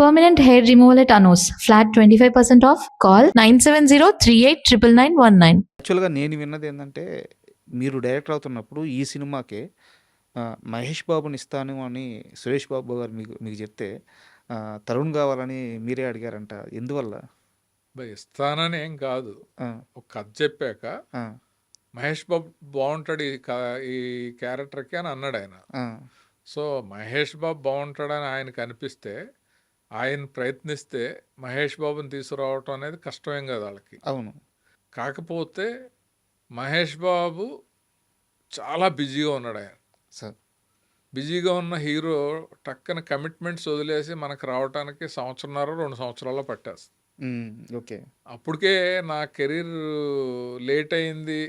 Permanent hair removal at Anos. Flat 25% off. Call 970-389919. యాక్చువల్‌గా నేను విన్నది ఏందంటే, మీరు డైరెక్టర్ అవుతున్నప్పుడు ఈ సినిమాకే మహేష్ బాబుని ఇస్తాను అని సురేష్ బాబు గారు మీకు మీకు చెప్తే తరుణ్ కావాలని మీరే అడిగారంట. ఎందువల్ల? ఇస్తానని ఏం కాదు. ఆ! ఒక కథ చెప్పాక ఆ! మహేష్ బాబు బాగుంటాడు ఈ క్యారెక్టర్కి అని అన్నాడు ఆయన. ఆ! సో మహేష్ బాబు బాగుంటాడని ఆయనకు అనిపిస్తే, ఆయన ప్రయత్నిస్తే మహేష్ బాబుని తీసుకురావటం అనేది కష్టమేం కాదు వాళ్ళకి. అవును. కాకపోతే మహేష్ బాబు చాలా బిజీగా ఉన్నాడు ఆయన. సార్. బిజీగా ఉన్న హీరో టక్కన కమిట్మెంట్స్ వదిలేసి మనకు రావటానికి 1.5-2 సంవత్సరాల్లో పట్టేస్తుంది. ఓకే. అప్పటికే నా కెరీర్ లేట్ అయింది,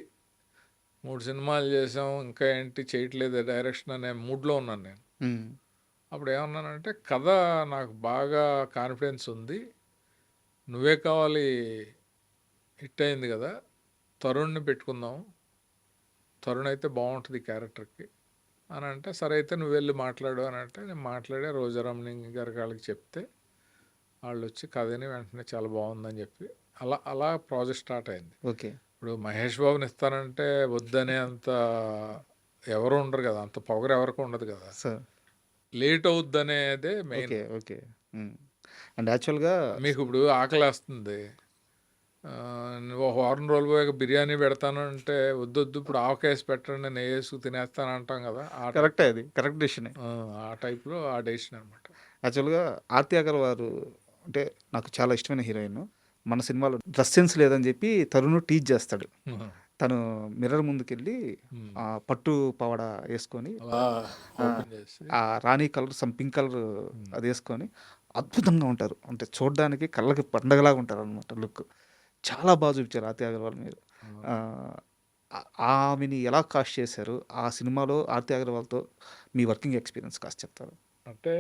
3 సినిమాలు చేసాం, ఇంకా ఏంటి చేయట్లేదు డైరెక్షన్ అనే మూడ్లో ఉన్నాను నేను. అప్పుడు ఏమన్నానంటే, కథ నాకు బాగా కాన్ఫిడెన్స్ ఉంది, నువ్వే కావాలి హిట్ అయింది కదా, తరుణ్ని పెట్టుకుందాం, తరుణ్ అయితే బాగుంటుంది ఈ క్యారెక్టర్కి అని అంటే, సరే అయితే నువ్వు వెళ్ళి మాట్లాడు అని అంటే, నేను మాట్లాడే రోజారామణి గారి వాళ్ళకి చెప్తే వాళ్ళు వచ్చి కథని వెంటనే చాలా బాగుందని చెప్పి అలా ప్రాజెక్ట్ స్టార్ట్ అయింది. ఓకే. ఇప్పుడు మహేష్ బాబుని ఇస్తానంటే వద్దనే అంత ఎవరు ఉండరు కదా, అంత పొగరు ఎవరికి ఉండదు కదా, సార్. లేట్ అవుద్ది అనేదే మెయిన్. ఓకే. ఓకే. అండ్ యాక్చువల్‌గా మీకు ఇప్పుడు ఆకలేస్తుంది, ఒక వారం రోజులు పోయాక బిర్యానీ పెడతాను అంటే వద్దొద్దు ఇప్పుడు ఆవకాయసి పెట్టండి నేను వేసుకు తినేస్తాను అంటాం కదా, కరెక్టే, అది కరెక్ట్ డెసిషనే. ఆ టైప్లో ఆ డెసిషన్ అనమాట. యాక్చువల్‌గా ఆర్తి అగర్వాల్ అంటే నాకు చాలా ఇష్టమైన హీరోయిన్. మన సినిమాలో డ్రెస్ సెన్స్ లేదని చెప్పి తరుణ్ టీజ్ చేస్తాడు. తను మిర్రర్ ముందుకెళ్ళి పట్టు పవడ వేసుకొని ఆ రాణి కలర్ పింక్ కలర్ అది వేసుకొని అద్భుతంగా ఉంటారు. అంటే చూడడానికి కళ్ళకి పండగలాగా ఉంటారు అనమాట లుక్. చాలా బాగా చూపించారు ఆర్తి అగర్వాల్ మీరు. ఆమెని ఎలా కాస్ట్ చేశారు? ఆ సినిమాలో ఆర్తి అగర్వాల్తో మీ వర్కింగ్ ఎక్స్పీరియన్స్ కాస్ట్ చెప్తారు? అంటే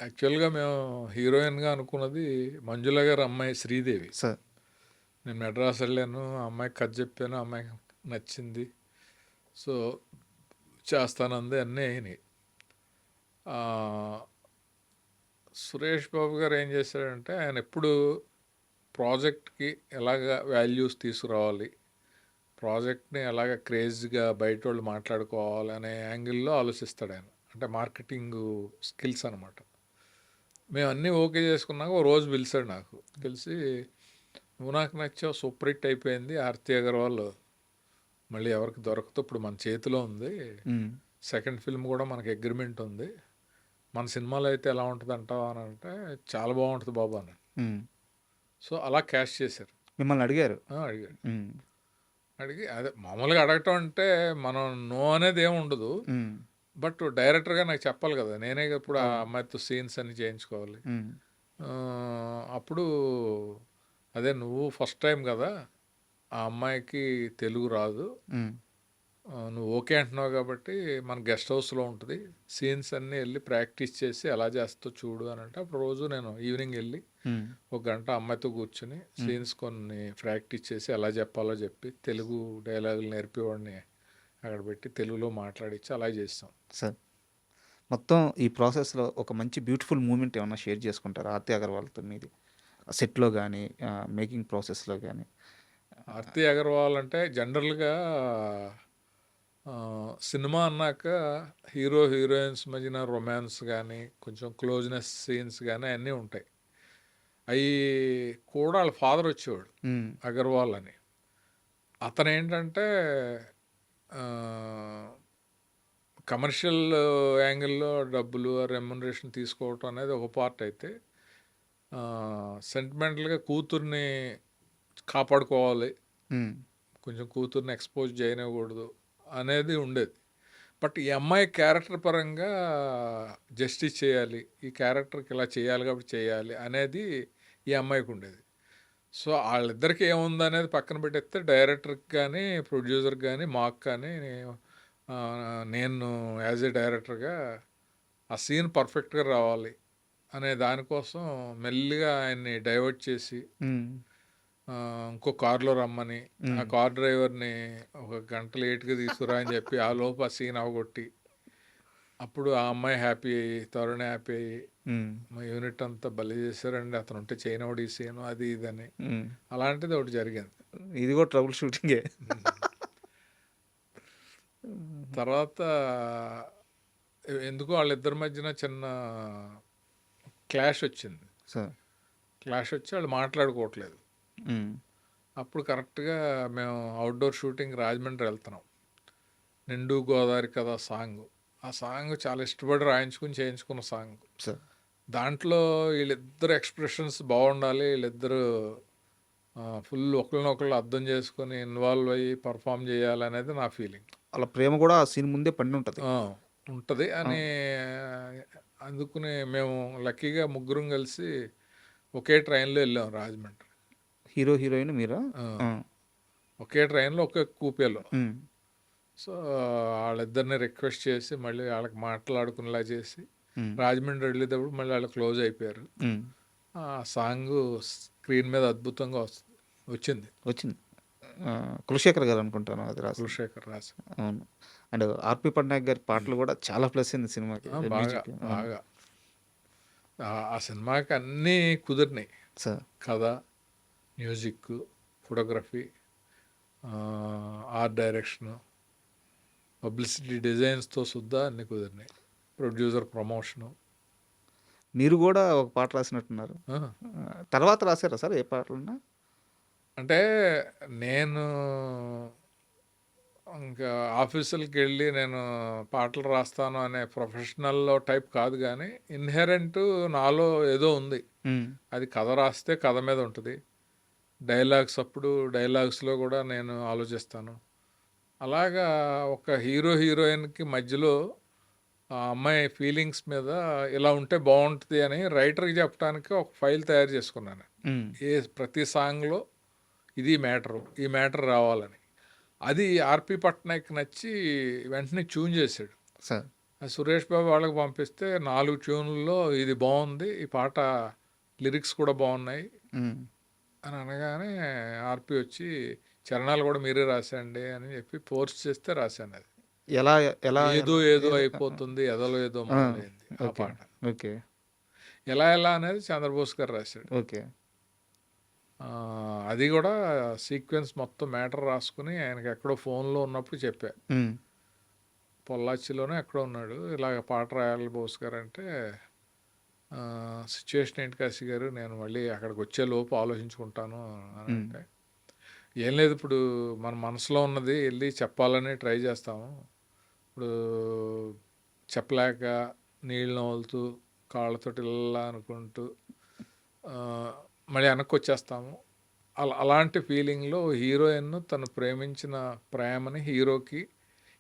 యాక్చువల్గా మేము హీరోయిన్గా అనుకున్నది మంజుల గారు అమ్మాయి శ్రీదేవి సార్. నేను మెడ్రాస్ వెళ్ళాను, ఆ అమ్మాయికి కథ చెప్పాను, అమ్మాయికి నచ్చింది, సో చేస్తానంది, అన్నీ అయినాయి. సురేష్ బాబు గారు ఏం చేశారంటే, ఆయన ఎప్పుడు ప్రాజెక్ట్కి ఎలాగ వాల్యూస్ తీసుకురావాలి, ప్రాజెక్ట్ని ఎలాగ క్రేజ్గా బయట వాళ్ళు మాట్లాడుకోవాలి అనే యాంగిల్లో ఆలోచిస్తాడు ఆయన. అంటే మార్కెటింగ్ స్కిల్స్ అనమాట. మేము అన్నీ ఓకే చేసుకున్నాక ఓ రోజు పిలిచాడు నాకు, తెలిసి నువ్వు నాకు నచ్చావు, సూపర్ హిట్ అయిపోయింది, ఆర్తి అగర్వాల్ మళ్ళీ ఎవరికి దొరకదు, ఇప్పుడు మన చేతిలో ఉంది, సెకండ్ ఫిల్మ్ కూడా మనకి అగ్రిమెంట్ ఉంది, మన సినిమాలో అయితే ఎలా ఉంటుంది అంటావా అని అంటే, చాలా బాగుంటుంది బాబు అని. సో అలా క్యాష్ చేశారు. మిమ్మల్ని అడిగారు? అడిగాడు. అడిగి అదే మామూలుగా అడగటం అంటే మనం నో అనేది ఏమి ఉండదు, బట్ డైరెక్టర్గా నాకు చెప్పాలి కదా, నేనే ఇప్పుడు ఆ అమ్మాయితో సీన్స్ అన్ని చేయించుకోవాలి. అప్పుడు అదే నువ్వు ఫస్ట్ టైం కదా, ఆ అమ్మాయికి తెలుగు రాదు, నువ్వు ఓకే అంటున్నావు కాబట్టి మన గెస్ట్ హౌస్లో ఉంటుంది, సీన్స్ అన్నీ వెళ్ళి ప్రాక్టీస్ చేసి ఎలా చేస్తావు చూడు అని అంటే, అప్పుడు రోజు నేను ఈవినింగ్ వెళ్ళి 1 గంట అమ్మాయితో కూర్చుని సీన్స్ కొన్ని ప్రాక్టీస్ చేసి ఎలా చెప్పాలో చెప్పి తెలుగు డైలాగులు నేర్పేవాడిని అక్కడ పెట్టి తెలుగులో మాట్లాడించి అలా చేస్తాం. సార్, మొత్తం ఈ ప్రాసెస్లో ఒక మంచి బ్యూటిఫుల్ మూమెంట్ ఏమన్నా షేర్ చేసుకుంటారా ఆర్తి అగర్వాల్తో మీది? సెట్లో కానీ మేకింగ్ ప్రాసెస్లో కానీ? ఆర్తి అగర్వాల్ అంటే జనరల్గా సినిమా అన్నాక హీరో హీరోయిన్స్ మధ్యన రొమాన్స్ కానీ కొంచెం క్లోజ్నెస్ సీన్స్ కానీ అన్నీ ఉంటాయి. అవి కూడా వాళ్ళ ఫాదర్ వచ్చేవాడు అగర్వాల్ అని. అతను ఏంటంటే కమర్షియల్ యాంగిల్లో డబ్బులు రెమ్యునరేషన్ తీసుకోవటం అనేది ఒక పార్ట్ అయితే, సెంటిమెంటల్గా కూతుర్ని కాపాడుకోవాలి, కొంచెం కూతుర్ని ఎక్స్పోజ్ చేయనివ్వకూడదు అనేది ఉండేది. బట్ ఈ అమ్మాయి క్యారెక్టర్ పరంగా జస్టిస్ చేయాలి, ఈ క్యారెక్టర్కి ఇలా చేయాలి కాబట్టి చేయాలి అనేది ఈ అమ్మాయికి ఉండేది. సో వాళ్ళిద్దరికి ఏముందనేది పక్కన పెట్టేస్తే డైరెక్టర్కి కానీ ప్రొడ్యూసర్కి కానీ మాకు కానీ నేను యాజ్ ఏ డైరెక్టర్గా ఆ సీన్ పర్ఫెక్ట్గా రావాలి అనే దానికోసం మెల్లిగా ఆయన్ని డైవర్ట్ చేసి ఇంకో కారులో రమ్మని, ఆ కార్ డ్రైవర్ని 1 గంట లేట్గా తీసుకురా అని చెప్పి ఆ లోపు ఆ సీన్ అవగొట్టి అప్పుడు ఆ అమ్మాయి హ్యాపీ అయ్యి, తరుణ్ హ్యాపీ అయ్యి, ఉమ్, మా యూనిట్ అంతా బలి చేశారండి, అతను ఉంటే చేయనోడు ఈ సీను అది ఇదని. ఉమ్. అలాంటిది ఒకటి జరిగింది. ఇది కూడా ట్రబుల్ షూటింగే. తర్వాత ఎందుకో వాళ్ళిద్దరి మధ్యన చిన్న క్లాష్ వచ్చింది. సార్. క్లాష్ వచ్చి వాళ్ళు మాట్లాడుకోవట్లేదు. ఉమ్, అప్పుడు కరెక్ట్గా మేము అవుట్డోర్ షూటింగ్ రాజమండ్రి వెళ్తున్నాం. నిండు గోదావరి కదా సాంగ్. ఆ సాంగ్ చాలా ఇష్టపడి రాయించుకుని చేయించుకున్న సాంగ్. సార్. దాంట్లో వీళ్ళిద్దరు ఎక్స్ప్రెషన్స్ బాగుండాలి, వీళ్ళిద్దరు ఫుల్ ఒకళ్ళనొకళ్ళు అర్థం చేసుకొని ఇన్వాల్వ్ అయ్యి పర్ఫామ్ చేయాలనేది నా ఫీలింగ్. అలా ప్రేమ కూడా ఆ సీన్ ముందే పండి ఉంటుంది. ఉంటుంది అని అందుకుని మేము లక్కీగా ముగ్గురం కలిసి ఒకే ట్రైన్లో వెళ్ళాం రాజమండ్రి. హీరో హీరోయిన్ మీరా? ఆ, ఒకే ట్రైన్లో ఒకే కూపేలో. ఉమ్, సో వాళ్ళిద్దరిని రిక్వెస్ట్ చేసి మళ్ళీ వాళ్ళకి మాట్లాడుకునేలా చేసి ఉమ్, రాజమండ్రి వెళ్ళేటప్పుడు మళ్ళీ వాళ్ళు క్లోజ్ అయిపోయారు. ఉమ్. ఆ సాంగ్ స్క్రీన్ మీద అద్భుతంగా వచ్చింది. వచ్చింది. కులశేఖర్ గారు అనుకుంటాను అది రాసి. కులశేఖర్ రాసి. అవును. అండ్ ఆర్పి పట్నాయక్ గారి పాటలు కూడా చాలా ప్లస్ అయింది సినిమాకి. బాగా మ్యూజిక్. బాగా ఆ సినిమాకి అన్నీ కుదిరినాయి. సార్. కథ, music, photography, art direction, publicity డిజైన్స్తో సుద్దా అన్నీ కుదిరినాయి. Producer promotion. మీరు కూడా ఒక పాట రాసినట్టున్నారు. తర్వాత రాశారా సార్ ఏ పాటలున్నా? అంటే నేను ఇంకా ఆఫీసులకి వెళ్ళి నేను పాటలు రాస్తాను అనే ప్రొఫెషనల్లో టైప్ కాదు, కానీ ఇన్హెరెంట్ నాలో ఏదో ఉంది. ఉమ్, అది కథ రాస్తే కథ మీద ఉంటుంది. డైలాగ్స్ అప్పుడు డైలాగ్స్లో కూడా నేను ఆలోచిస్తాను. అలాగా ఒక హీరో హీరోయిన్కి మధ్యలో ఆ అమ్మాయి ఫీలింగ్స్ మీద ఇలా ఉంటే బాగుంటుంది అని రైటర్కి చెప్పడానికి ఒక ఫైల్ తయారు చేసుకున్నాను. ఉమ్. ప్రతి సాంగ్లో ఇది మ్యాటరు, ఈ మ్యాటర్ రావాలని. అది ఆర్పి పట్నాయక్ నచ్చి వెంటనే ట్యూన్ చేశాడు. సార్. అది సురేష్ బాబు వాళ్ళకి పంపిస్తే 4 ట్యూన్లలో ఇది బాగుంది, ఈ పాట లిరిక్స్ కూడా బాగున్నాయి ఉమ్, అని అనగానే ఆర్పి వచ్చి చరణాలు కూడా మీరే రాసండి అని చెప్పి ఫోర్స్ చేస్తే రాశాను. అది ఎలా ఎలా ఏదో ఏదో అయిపోతుంది, ఎదలో ఏదో మొదలైంది ఆ ఓకే. పాట. ఓకే. ఎలా ఎలా అనేది చంద్రబోస్ గారు రాశాడు. ఓకే. అది కూడా సీక్వెన్స్ మొత్తం మ్యాటర్ రాసుకుని ఆయనకి ఎక్కడో ఫోన్లో ఉన్నప్పుడు చెప్పా. ఉమ్, పొల్లాచిలోనే ఎక్కడో ఉన్నాడు, ఇలాగ పాట రాయాలి బోస్ గారు అంటే, సిచ్యువేషన్ ఏంటి కాశీ గారు, నేను మళ్ళీ అక్కడికి వచ్చే లోపు ఆలోచించుకుంటాను అని అంటే, ఏం లేదు, ఇప్పుడు మన మనసులో ఉన్నది వెళ్ళి చెప్పాలని ట్రై చేస్తాము. ఇప్పుడు చెప్పలేక నీళ్ళు నవ్వులుతూ కాళ్ళతోటి ఇలా అనుకుంటూ మళ్ళీ వెనక్కి వచ్చేస్తాము. అలాంటి ఫీలింగ్లో హీరోయిన్ తను ప్రేమించిన ప్రేమని హీరోకి